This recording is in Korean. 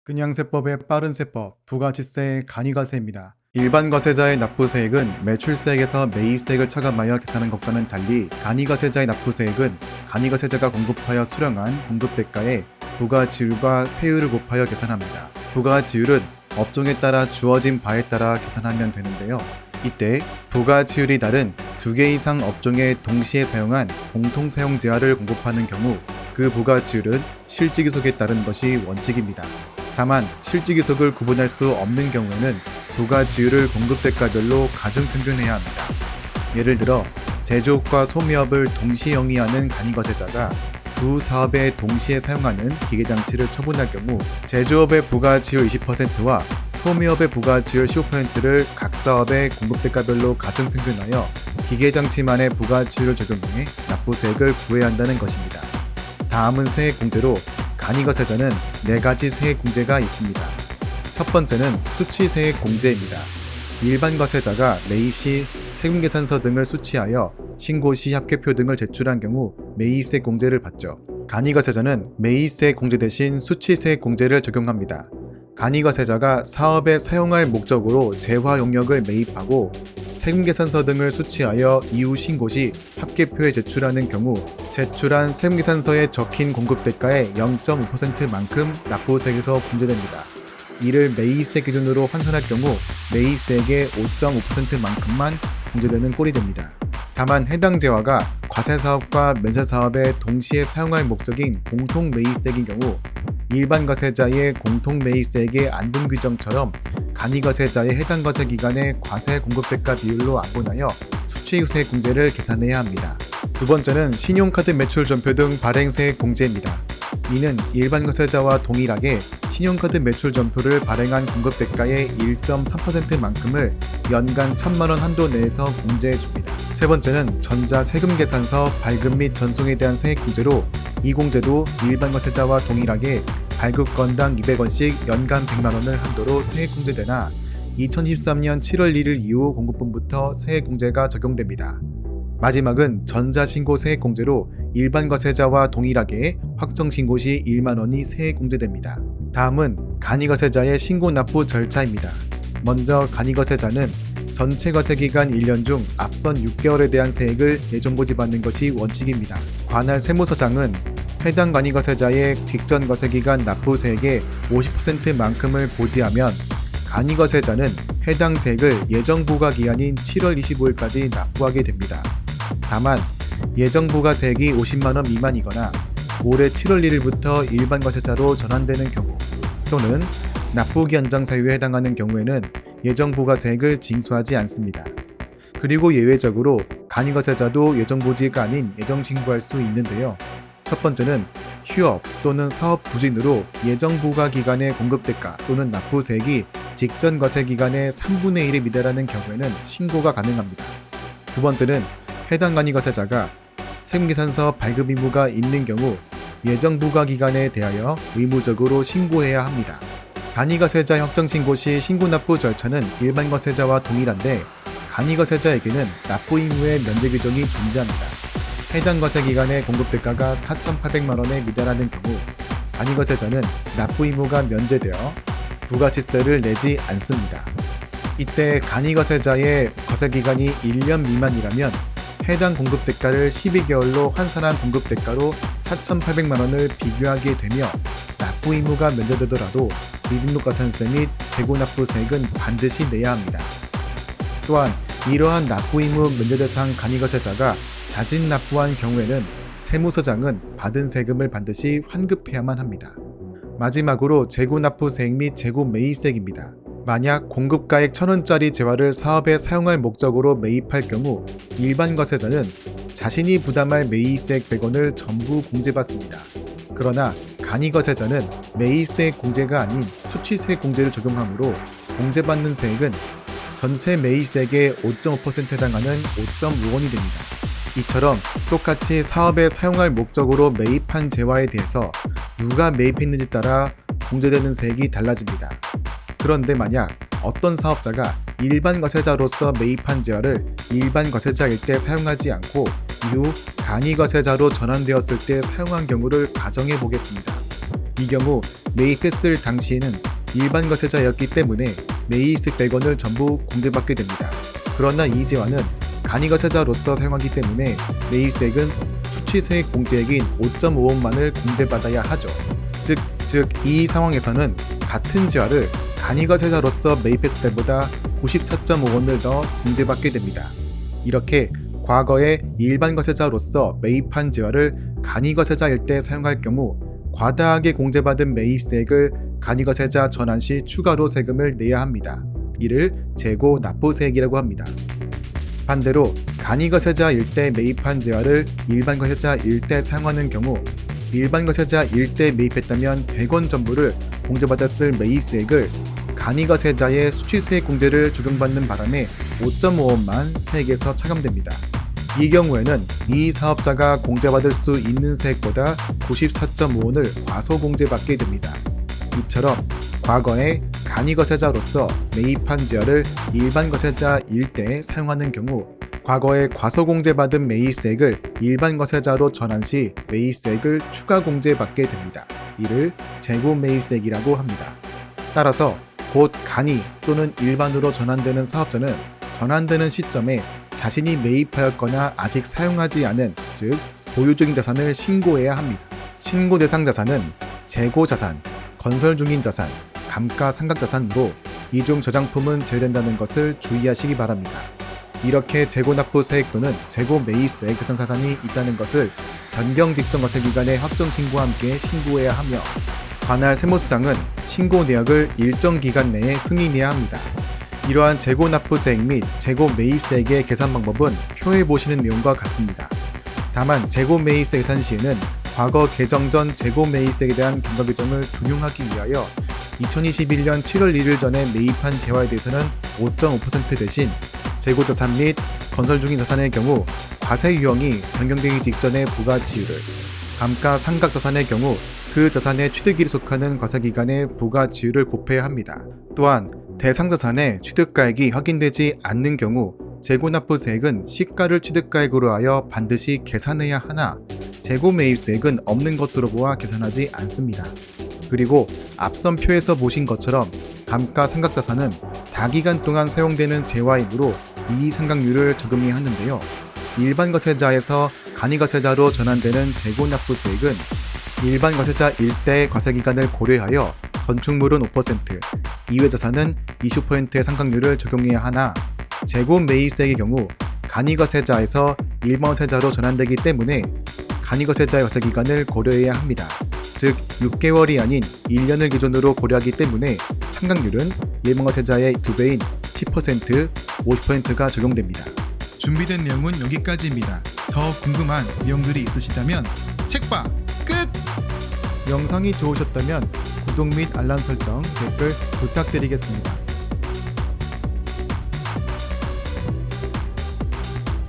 그냥 세법의 빠른 세법, 부가치세의 간이가세입니다. 일반 과세자의 납부세액은 매출세액에서 매입세액을 차감하여 계산한 것과는 달리 간이가세자의 납부세액은 간이가세자가 공급하여 수령한 공급대가에 부가지율과 세율을 곱하여 계산합니다. 부가지율은 업종에 따라 주어진 바에 따라 계산하면 되는데요. 이때 부가지율이 다른 2개 이상 업종에 동시에 사용한 공통사용재화를 공급하는 경우 그 부가지율은 실질기속에 따른 것이 원칙입니다. 다만 실질기속을 구분할 수 없는 경우에는 부가지율을 공급대가별로 가중평균해야 합니다. 예를 들어 제조업과 소매업을 동시에 영위하는 간이과세자가 두 사업에 동시에 사용하는 기계장치를 처분할 경우 제조업의 부가지율 20%와 소매업의 부가지율 15%를 각 사업의 공급대가별로 가중평균하여 기계장치만의 부가지율을 적용해 납부세액을 부여해야 한다는 것입니다. 다음은 세액공제로 간이과세자는 4가지 세액공제가 있습니다. 첫 번째는 수취세액공제입니다. 일반 과세자가 매입 시 세금계산서 등을 수취하여 신고 시 합계표 등을 제출한 경우 매입세 공제를 받죠. 간이과세자는 매입세 공제 대신 수취세액 공제를 적용합니다. 간이과세자가 사업에 사용할 목적으로 재화 용역을 매입하고 세금계산서 등을 수취하여 이후 신고 시 합계표에 제출하는 경우 제출한 세금계산서에 적힌 공급대가의 0.5%만큼 납부세액에서 공제됩니다. 이를 매입세 기준으로 환산할 경우 매입세액의 5.5%만큼만 공제되는 꼴이 됩니다. 다만 해당 재화가 과세사업과 면세사업에 동시에 사용할 목적인 공통매입세액인 경우 일반 과세자의 공통매입세액의 안동규정처럼 간이과세자의 해당 과세기간의 과세 공급대가 비율로 안분하여 수취세액 공제를 계산해야 합니다. 두 번째는 신용카드 매출 전표 등 발행세액 공제입니다. 이는 일반 과세자와 동일하게 신용카드 매출 전표를 발행한 공급대가의 1.3%만큼을 연간 1,000만원 한도 내에서 공제해줍니다. 세 번째는 전자세금계산서 발급 및 전송에 대한 세액공제로 이 공제도 일반 과세자와 동일하게 발급 건당 200원씩 연간 100만원을 한도로 세액공제되나 2013년 7월 1일 이후 공급분부터 세액공제가 적용됩니다. 마지막은 전자신고 세액공제로 일반 과세자와 동일하게 확정신고 시 1만원이 세액공제됩니다. 다음은 간이과세자의 신고 납부 절차입니다. 먼저 간이과세자는 전체 과세기간 1년 중 앞선 6개월에 대한 세액을 예정고지받는 것이 원칙입니다. 관할 세무서장은 해당 간이과세자의 직전 과세기간 납부세액의 50%만큼을 고지하면 간이과세자는 해당 세액을 예정부과기한인 7월 25일까지 납부하게 됩니다. 다만 예정부과세액이 50만원 미만이거나 올해 7월 1일부터 일반 과세자로 전환되는 경우 또는 납부기 연장 사유에 해당하는 경우에는 예정부과세액을 징수하지 않습니다. 그리고 예외적으로 간이과세자도 예정보지가 아닌 예정신고할 수 있는데요. 첫 번째는 휴업 또는 사업 부진으로 예정부과 기간의 공급대가 또는 납부세액이 직전 과세기간의 3분의 1에 미달하는 경우에는 신고가 가능합니다. 두 번째는 해당 간이과세자가 세금계산서 발급 의무가 있는 경우 예정부과 기간에 대하여 의무적으로 신고해야 합니다. 간이과세자 확정신고 시 신고납부 절차는 일반 과세자와 동일한데 간이과세자에게는 납부 의무의 면제 규정이 존재합니다. 해당 과세기간의 공급대가가 4,800만원에 미달하는 경우 간이과세자는 납부 의무가 면제되어 부가치세를 내지 않습니다. 이때 간이과세자의 과세기간이 1년 미만이라면 해당 공급대가를 12개월로 환산한 공급대가로 4,800만원을 비교하게 되며 납부 의무가 면제되더라도 미등록가산세 및 재고납부세액은 반드시 내야 합니다. 또한 이러한 납부 의무 면제 대상 간이과세자가 자진 납부한 경우에는 세무서장은 받은 세금을 반드시 환급해야만 합니다. 마지막으로 재고납부세액 및 재고매입세액입니다. 만약 공급가액 1,000원짜리 재화를 사업에 사용할 목적으로 매입할 경우 일반 과세자는 자신이 부담할 매입세액 100원을 전부 공제받습니다. 그러나 간이과세자는 매입세액 공제가 아닌 수취세액 공제를 적용하므로 공제받는 세액은 전체 매입세액의 5.5%에 해당하는 5.5원이 됩니다. 이처럼 똑같이 사업에 사용할 목적으로 매입한 재화에 대해서 누가 매입했는지 따라 공제되는 세액이 달라집니다. 그런데 만약 어떤 사업자가 일반 과세자로서 매입한 재화를 일반 과세자일 때 사용하지 않고 이후 간이과세자로 전환되었을 때 사용한 경우를 가정해 보겠습니다. 이 경우 매입했을 당시에는 일반 거세자였기 때문에 매입세 100원을 전부 공제받게 됩니다. 그러나 이 제화는 간이거세자로서 사용하기 때문에 매입세액은 수취세액 공제액인 5.5원만을 공제받아야 하죠. 즉 이 상황에서는 같은 제화를 간이거세자로서 매입했을 때보다 94.5원을 더 공제받게 됩니다. 이렇게 과거에 일반 거세자로서 매입한 제화를 간이거세자일 때 사용할 경우 과다하게 공제받은 매입세액을 간이거세자 전환 시 추가로 세금을 내야 합니다. 이를 재고 납부세액이라고 합니다. 반대로 간이거세자일 때 매입한 제화를 일반 거세자일 때 사용하는 경우 일반 거세자일 때 매입했다면 100원 전부를 공제받았을 매입세액을 간이거세자의 수취세액 공제를 적용받는 바람에 5.5원만 세액에서 차감됩니다. 이 경우에는 이 사업자가 공제받을 수 있는 세액보다 94.5원을 과소공제받게 됩니다. 이처럼 과거에 간이거세자로서 매입한 제화를 일반 거세자일 때 사용하는 경우 과거에 과소공제받은 매입세액을 일반 거세자로 전환 시 매입세액을 추가 공제받게 됩니다. 이를 재고 매입세액이라고 합니다. 따라서 곧 간이 또는 일반으로 전환되는 사업자는 전환되는 시점에 자신이 매입하였거나 아직 사용하지 않은 즉 보유 중인 자산을 신고해야 합니다. 신고 대상 자산은 재고 자산, 건설 중인 자산, 감가상각자산으로 이중 저장품은 제외된다는 것을 주의하시기 바랍니다. 이렇게 재고납부세액 또는 재고매입세액 대상 자산이 있다는 것을 변경 직전 과세기간의 확정신고와 함께 신고해야 하며 관할 세무서장은 신고 내역을 일정 기간 내에 승인해야 합니다. 이러한 재고납부세액 및 재고매입세액의 계산 방법은 표에 보시는 내용과 같습니다. 다만 재고매입세 계산 시에는 과거 개정 전 재고매입세액에 대한 경과 규정을 준용하기 위하여 2021년 7월 1일 전에 매입한 재화에 대해서는 5.5% 대신 재고자산 및 건설 중인 자산의 경우 과세 유형이 변경되기 직전의 부가치율을, 감가상각자산의 경우 그 자산의 취득일에 속하는 과세기간의 부가치율을 곱해야 합니다. 또한 대상자산의 취득가액이 확인되지 않는 경우 재고납부세액은 시가를 취득가액으로 하여 반드시 계산해야 하나 재고매입세액은 없는 것으로 보아 계산하지 않습니다. 그리고 앞선 표에서 보신 것처럼 감가상각자산은 다기간 동안 사용되는 재화이므로 이의상각률을 적용해야 하는데요. 일반 거세자에서 간이거세자로 전환되는 재고납부세액은 일반 거세자일 때의 과세기간을 고려하여 건축물은 5%, 이외 자산은 20%의 상각률을 적용해야 하나 재고매입세액의 경우 간이거세자에서 일반 거세자로 전환되기 때문에 간이거세자의 과세기간을 고려해야 합니다. 즉 6개월이 아닌 1년을 기준으로 고려하기 때문에 상각률은 일반 거세자의 2배인 10%, 50%가 적용됩니다. 준비된 내용은 여기까지입니다. 더 궁금한 내용들이 있으시다면 책방 끝! 영상이 좋으셨다면 구독 및 알람 설정, 댓글 부탁드리겠습니다.